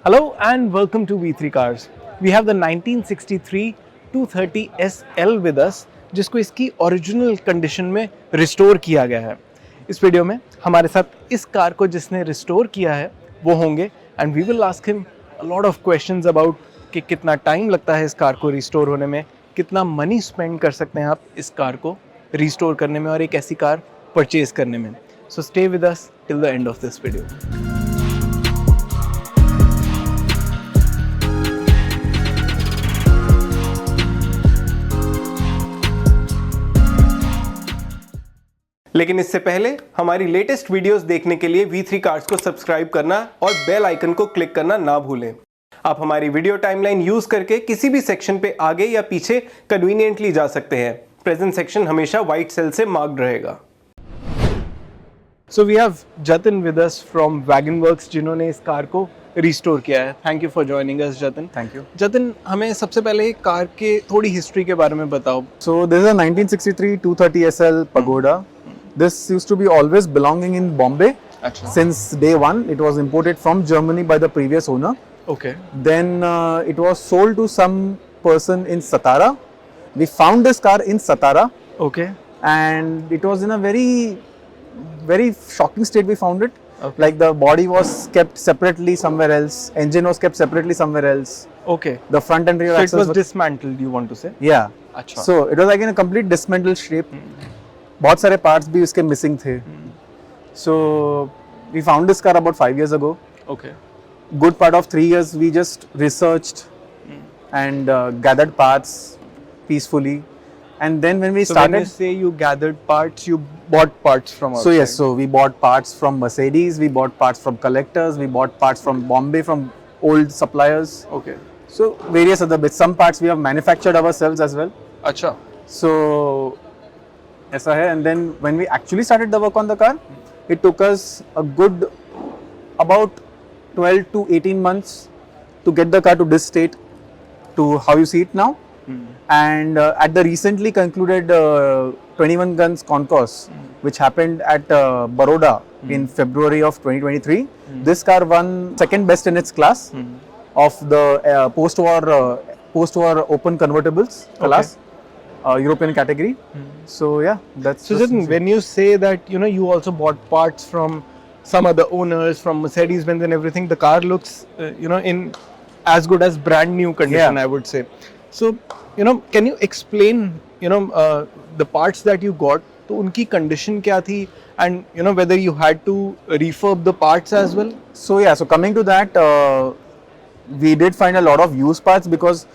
Hello and welcome to V3 Cars. We have the 1963 230 SL with us, जिसको इसकी original condition में restore किया गया है. इस वीडियो में हमारे साथ इस कार को जिसने रिस्टोर किया है वो होंगे and we will ask him a lot of questions about कि कितना टाइम लगता है इस कार को रिस्टोर होने में, कितना मनी स्पेंड कर सकते हैं आप इस कार को रिस्टोर करने में और एक ऐसी कार परचेज करने में. So stay with us till the end of this video. लेकिन इससे पहले हमारी लेटेस्ट वीडियोस देखने के लिए V3 कार्स को सब्सक्राइब करना और बेल आइकन को क्लिक करना ना भूलें. आप हमारी वीडियो टाइमलाइन यूज करके किसी भी सेक्शन पे आगे या पीछे कन्वीनियंटली जा सकते हैं. प्रेजेंट सेक्शन हमेशा व्हाइट सेल से मार्क्ड रहेगा. So we have Jatin with us from WagenWerkz जिन्होंने इस कार को रिस्टोर किया है. Thank you for joining us Jatin. Thank you. Jatin, हमें सबसे पहले कार के थोड़ी हिस्ट्री के बारे में बताओ. So this is a 1963 230 SL Pagoda. This used to be always belonging in Bombay. अच्छा. Since day one. It was imported from Germany by the previous owner. Okay. Then it was sold to some person in Satara. We found this car in Satara. Okay. And it was in a very shocking state we found it. Okay. Like the body was kept separately somewhere else. Engine was kept separately somewhere else. Okay. The front and rear So it axles was dismantled, you want to say? Yeah. अच्छा. So it was like in a complete dismantled shape. बहुत सारे parts भी उसके missing थे. So we found this car about 5 years ago. Okay. Good part of 3 years we just researched and gathered parts peacefully. And then when we So started, when you say you gathered parts, you bought parts from outside. so yes, so we bought parts from Mercedes, we bought parts from collectors, we bought parts from Bombay from old suppliers. Okay. So various other bits. Some parts we have manufactured ourselves as well. अच्छा. So ऐसा है. And then when we actually started the work on the car, it took us a good about 12 to 18 months to get the car to this state, to how you see it now. And at the recently concluded 21 guns concourse, which happened at Baroda in February of 2023, this car won second best in its class of the post-war open convertibles class. European category. So yeah, that's. So Jatin, when you say that you also bought parts from some other owners, from Mercedes-Benz and everything, the car looks in as good as brand new condition. Yeah. I would say. So can you explain the parts that you got? तो उनकी condition क्या थी, and whether you had to refurb the parts as well? So yeah, so coming to that, we did find a lot of used parts because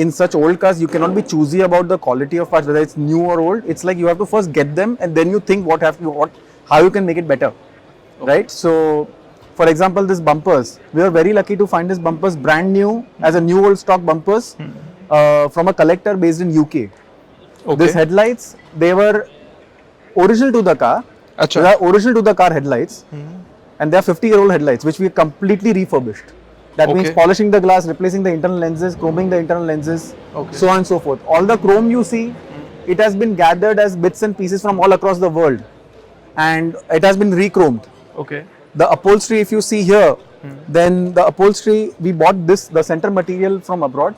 in such old cars you cannot be choosy about the quality of parts, whether it's new or old. It's like you have to first get them and then you think how you can make it better. Okay. Right? So for example, this bumpers, we were very lucky to find this bumpers brand new as a new old stock bumpers from a collector based in UK. Okay. These headlights, they were original to the car. Achha. They are original to the car headlights and they are 50-year-old headlights which we completely refurbished. That means polishing the glass, replacing the internal lenses, chroming the internal lenses, so on and so forth. All the chrome you see, it has been gathered as bits and pieces from all across the world, and it has been re-chromed. Okay. The upholstery, if you see here, then the upholstery, we bought the center material from abroad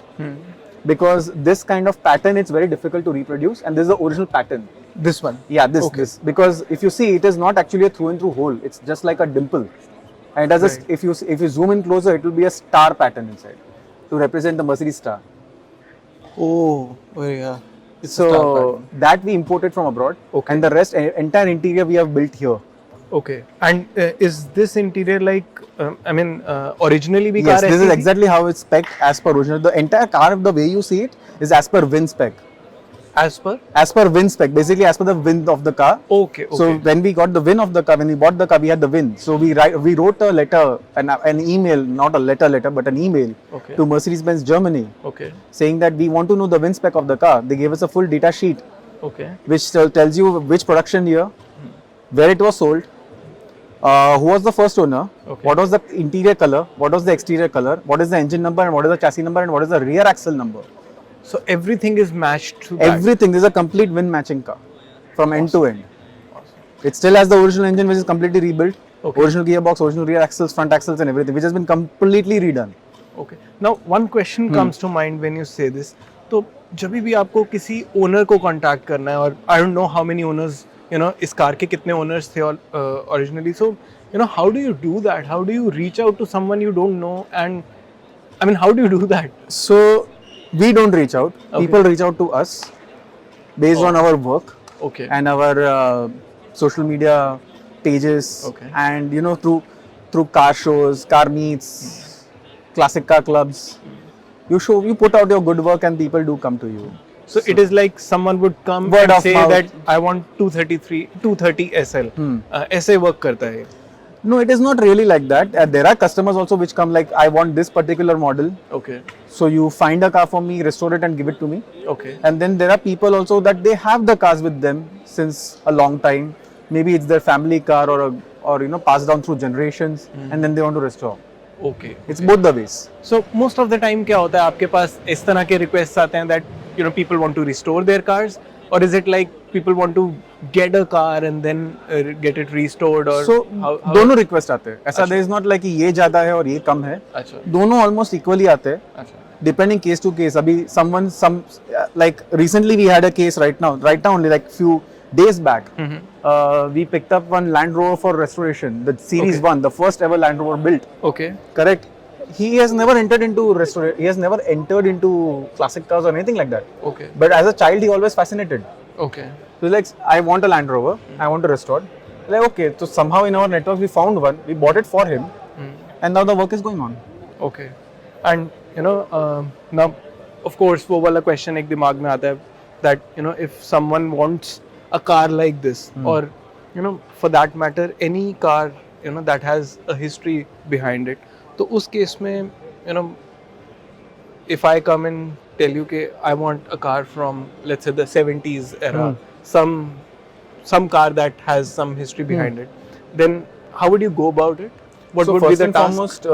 because this kind of pattern, it's very difficult to reproduce, and this is the original pattern. This one? Yeah, this. Because if you see, it is not actually a through and through hole. It's just like a dimple. And it has if you zoom in closer, it will be a star pattern inside to represent the Mercedes star. Oh yeah. It's so that we imported from abroad. Okay. And the rest, entire interior we have built here. Okay. And is this interior like, originally we Yes, this is exactly how it's spec'd as per original. The entire car, the way you see it, is as per VIN spec. As per VIN spec, basically as per the VIN of the car. Okay. So when we got the VIN of the car, when we bought the car, we had the VIN. So we wrote a letter, an email, not a letter, but an email to Mercedes-Benz Germany, saying that we want to know the VIN spec of the car. They gave us a full data sheet, which tells you which production year, where it was sold, who was the first owner, what was the interior color, what was the exterior color, what is the engine number, and what is the chassis number, and what is the rear axle number. So everything is matched to that. Everything. This is a complete VIN matching car from end to end. It still has the original engine which is completely rebuilt. Okay. Original gearbox, original rear axles, front axles and everything, which has been completely redone. Okay. Now one question comes to mind when you say this. तो जब भी आपको किसी owner को contact करना है, और I don't know how many owners, इस कार के कितने ओनर्स थे originally, so how do you do that? How do you reach out to someone you don't know, and I mean how do you do that? So we don't reach out. Okay. People reach out to us based on our work Okay. and our social media pages, Okay. and through car shows, car meets, classic car clubs. You put out your good work and people do come to you. So it is like someone would come Word and of say mouth. that I want 230 SL. ऐसे work करता है. No, it is not really like that. There are customers also which come like, I want this particular model. Okay. So you find a car for me, restore it and give it to me. Okay. And then there are people also that they have the cars with them since a long time. Maybe it's their family car or passed down through generations, and then they want to restore. Okay. It's both the ways. So most of the time क्या होता है आपके पास इस तरह के requests आते हैं that people want to restore their cars, or is it like people want to get a car and then get it restored, or So how? दोनों रिक्वेस्ट आते हैं. ऐसा there is not like कि ये ज्यादा है और ये कम है. अच्छा. दोनों almost equally आते हैं. अच्छा. Depending case to case. अभी like recently we had a case right now only like few days back. We picked up one Land Rover for restoration, the Series Okay. 1, the first ever Land Rover built. Okay. Correct. He has never entered into he has never entered into classic cars or anything like that. Okay. But as a child, he always fascinated. Okay. So like, I want a Land Rover, I want to restore. Like, okay, so somehow in our network we found one, we bought it for him, and now the work is going on. Okay. And now of course वो वाला question एक दिमाग में आता है that if someone wants a car like this, or for that matter any car that has a history behind it, तो उस case में if I come and tell you कि I want a car from let's say the 70s era, some car that has some history behind it, then how would you go about it? What So would first be the and task? foremost,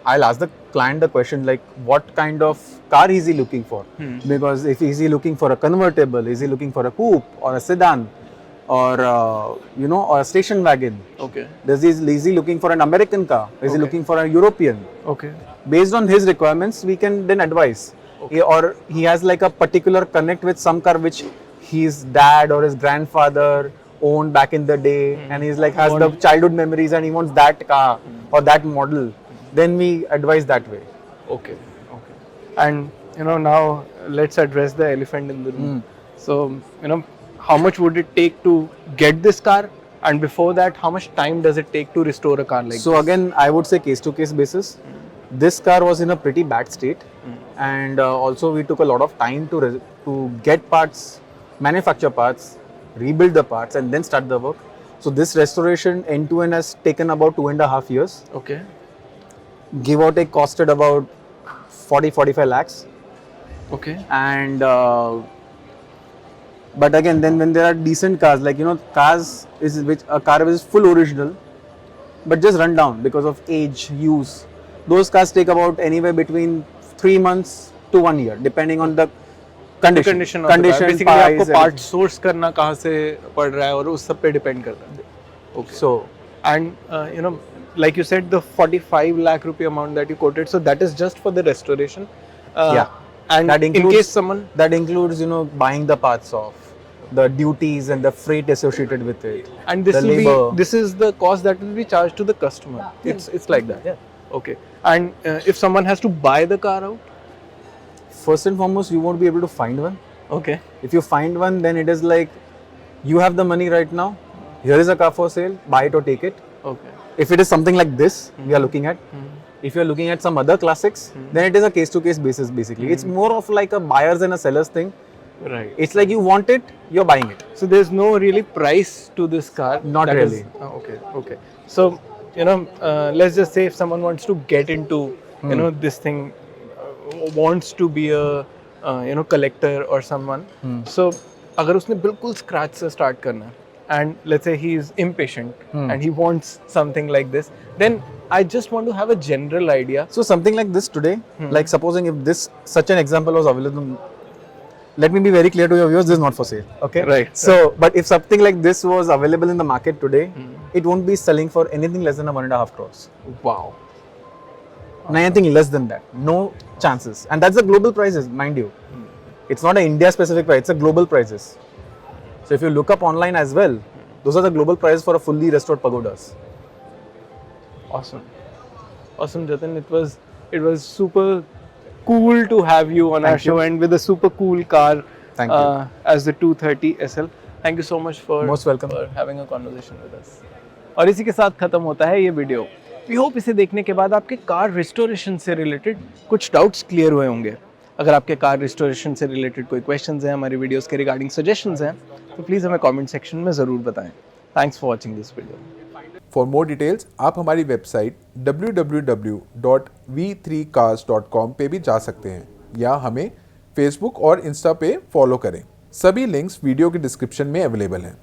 I'll ask the client the question like, what kind of car is he looking for? Because if is he looking for a convertible, is he looking for a coupe or a sedan, or or a station wagon? Okay. Is he looking for an American car? Is he Okay. looking for a European? Okay. Based on his requirements, we can then advise. Okay. Or he has like a particular connect with some car which his dad or his grandfather owned back in the day, and he's like has the childhood memories and he wants that car or that model. Then we advise that way. Okay. Okay. And now let's address the elephant in the room. So how much would it take to get this car, and before that how much time does it take to restore a car like So again, I would say case to case basis. This car was in a pretty bad state, and also we took a lot of time to get parts, manufacture parts, rebuild the parts, and then start the work. So this restoration end to end has taken about 2.5 years. Okay. Give or take costed about 40-45 lakhs. Okay. And but again, then when there are decent cars, like cars which a car is full original, but just run down because of age, use. Those cars take about anywhere between 3 months to 1 year, depending on the condition. of the car. Basically price, आपको part source करना कहाँ से पड़ रहा है और उस सब पे डिपेंड करता है. Okay. So And like you said, the 45 lakh rupee amount that you quoted, so that is just for the restoration. Yeah. And That in case someone that includes buying the parts off, the duties and the freight associated with it, and this the will labor. be this is the cost that will be charged to the customer. It's like that. Yeah. Okay. And if someone has to buy the car out, First and foremost, you won't be able to find one. okay, If you find one, then it is like, you have the money right now, here is a car for sale, buy it or take it. okay, If it is something like this we are looking at, if you are looking at some other classics, then it is a case to case basis basically. It's more of like a buyers and a sellers thing. right. It's like you want it, you're buying it. So there's no really price to this car. Not that really. is- okay, okay. So let's just say if someone wants to get into this thing, wants to be a collector or someone. So अगर उसने बिल्कुल scratch से start करना है, and let's say he is impatient and he wants something like this, then I just want to have a general idea. So something like this today, like supposing if such an example was available, let me be very clear to your viewers, this is not for sale. Okay. Right. So, but if something like this was available in the market today, it won't be selling for anything less than 1.5 crores. Wow. Anything less than that, no chances. And that's the global prices, mind you. It's not an India specific price, it's a global prices. So if you look up online as well, those are the global prices for a fully restored pagodas. Awesome. Awesome, Jatin. It was super cool to have you on our Thank you. show and with a super cool car Thank you. as the 230 SL. Thank you so much for Most welcome. for having a conversation with us. और इसी के साथ खत्म होता है ये video. We hope इसे देखने के बाद आपके कार रिस्टोरेशन से रिलेटेड कुछ डाउट्स क्लियर हुए होंगे. अगर आपके कार रिस्टोरेशन से रिलेटेड कोई क्वेश्चंस हैं, हमारी वीडियोस के रिगार्डिंग सजेशंस हैं, तो प्लीज़ हमें कमेंट सेक्शन में ज़रूर बताएं. Thanks for watching this video. For more details आप हमारी वेबसाइट www.v3cars.com पे भी जा सकते हैं या हमें फेसबुक और इंस्टा पे फॉलो करें. सभी लिंक्स वीडियो के डिस्क्रिप्शन में अवेलेबल हैं.